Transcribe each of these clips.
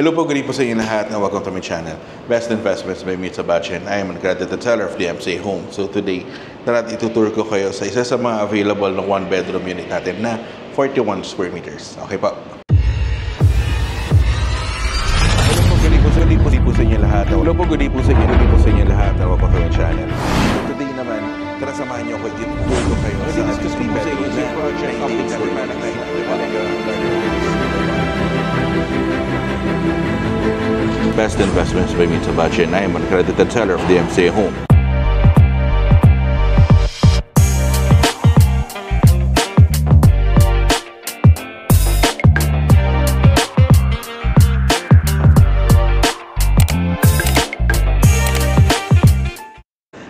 Hello po, good po sa inyo lahat and welcome to my channel. Best Investments by Mitch Sabache and I am an accredited seller of the MCA Home. So today, itutur ko kayo sa isa sa mga available na 1-bedroom unit natin na 41 square meters. Okay po. Hello po, good po sa inyo lahat. Hello po, good po sa inyo lahat and welcome to my channel. So today naman, tara samahan niyo ako, itutur ko kayo sa discuss ko sa inyo sa project updates na Best Investments by Mitch Sabache and I am an accredited seller of the MCA Home.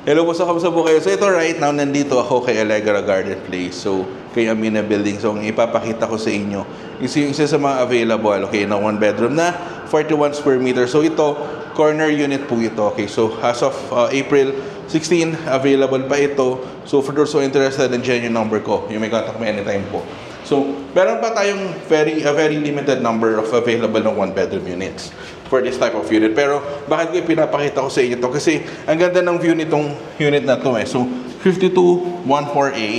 Hello po, so kamusta po kayo? So ito right now, nandito ako kay Allegra Garden Place. So kay Amina Building. So ang ipapakita ko sa inyo is yung isa sa mga available, okay, na 1-bedroom na 41 square meters. So ito, corner unit po ito. Okay, so as of April 16, available pa ito. So for those who are interested, nandiyan yung number ko. You may contact me anytime po. So, meron pa tayong a very limited number of available ng 1-bedroom units for this type of unit. Pero, bakit ko pinapakita ko sa inyo to? Kasi, ang ganda ng view nitong unit na to eh. So, 5214A.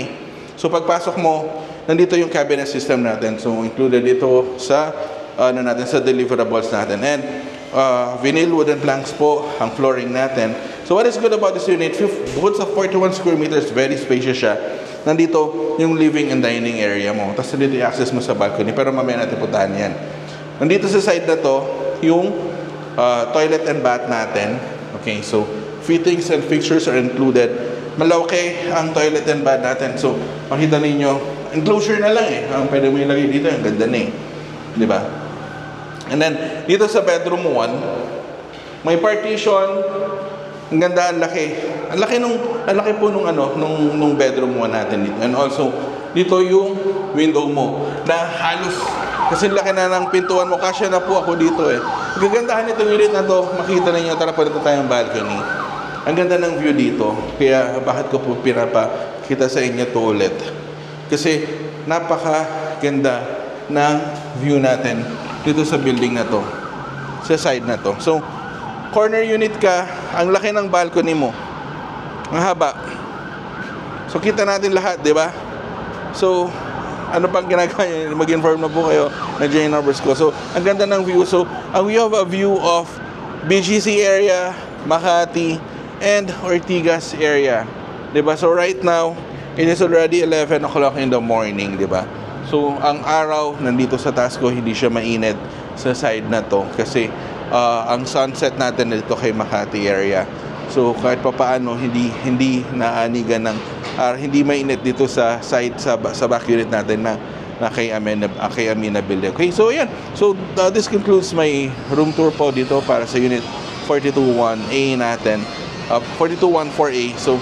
So, pagpasok mo, nandito yung cabinet system natin. So, included ito sa, sa deliverables natin. And, vinyl wooden planks po ang flooring natin. So, what is good about this unit? Bukod sa 41 square meters, very spacious siya. Nandito yung living and dining area mo. Tapos nandito i-access mo sa balcony. Pero mamaya natin puntahan yan. Nandito sa side na to, yung toilet and bath natin. Okay, so fittings and fixtures are included. Malaki ang toilet and bath natin. So, makita ninyo, enclosure na lang eh. Ang pwede mo ilagay dito, yung ganda na eh. Diba? And then, dito sa bedroom 1, may partition. Ang ganda, ang laki. Ang laki po nung bedroom mo natin dito. And also, dito yung window mo na halos, kasi laki na ng pintuan mo, kasya na po ako dito eh. Ang gagandahan itong unit na to, makita ninyo, tara pa dito tayong balcony. Ang ganda ng view dito. Kaya bakit ko po pinapakita sa inyo to ulit? Kasi napakaganda ng view natin dito sa building na to. Sa side na to. So, corner unit ka, ang laki ng balcony mo. Ang haba. So, kita natin lahat, di ba? So, ano pang ginagawa nyo? Mag-inform na po kayo. Nandiyan yung numbers ko. So, ang ganda ng view. So, we have a view of BGC area, Makati, and Ortigas area. Di ba? So, right now, it is already 11 o'clock in the morning, di ba? So, ang araw, nandito sa taas ko, hindi siya mainit sa side na to. Kasi, ang sunset natin dito kay Makati area. So kahit pa paano hindi naanigan ng hindi mainit dito sa side sa back unit natin na kay Amina Building. Okay, so yan. So this concludes my room tour po dito para sa unit 421A natin. 4214A. So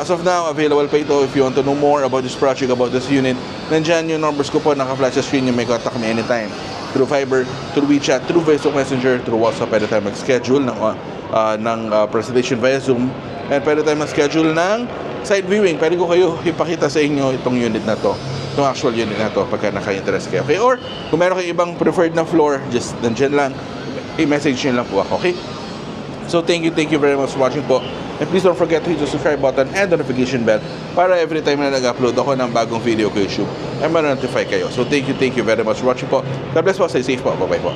as of now, available pa ito. If you want to know more about this project, about this unit, nandiyan yung numbers ko po, naka-flash sa screen. You may contact me anytime. Through Viber, through WeChat, through Facebook Messenger, through WhatsApp. Pwede tayo mag-schedule ng presentation via Zoom. And pwede tayo mag-schedule ng side viewing. Pwede ko kayo ipakita sa inyo itong unit na to. Itong actual unit na to pagka naka-interest kayo. Okay? Or kung meron kayong ibang preferred na floor, just nandiyan lang. I-message nyo lang po ako. Okay? So thank you very much for watching po. And please don't forget to hit the subscribe button and the notification bell para every time na nag-upload ako ng bagong video ko YouTube ay ma-notify kayo. So thank you very much for watching po. God bless po. Stay safe po. Bye-bye po.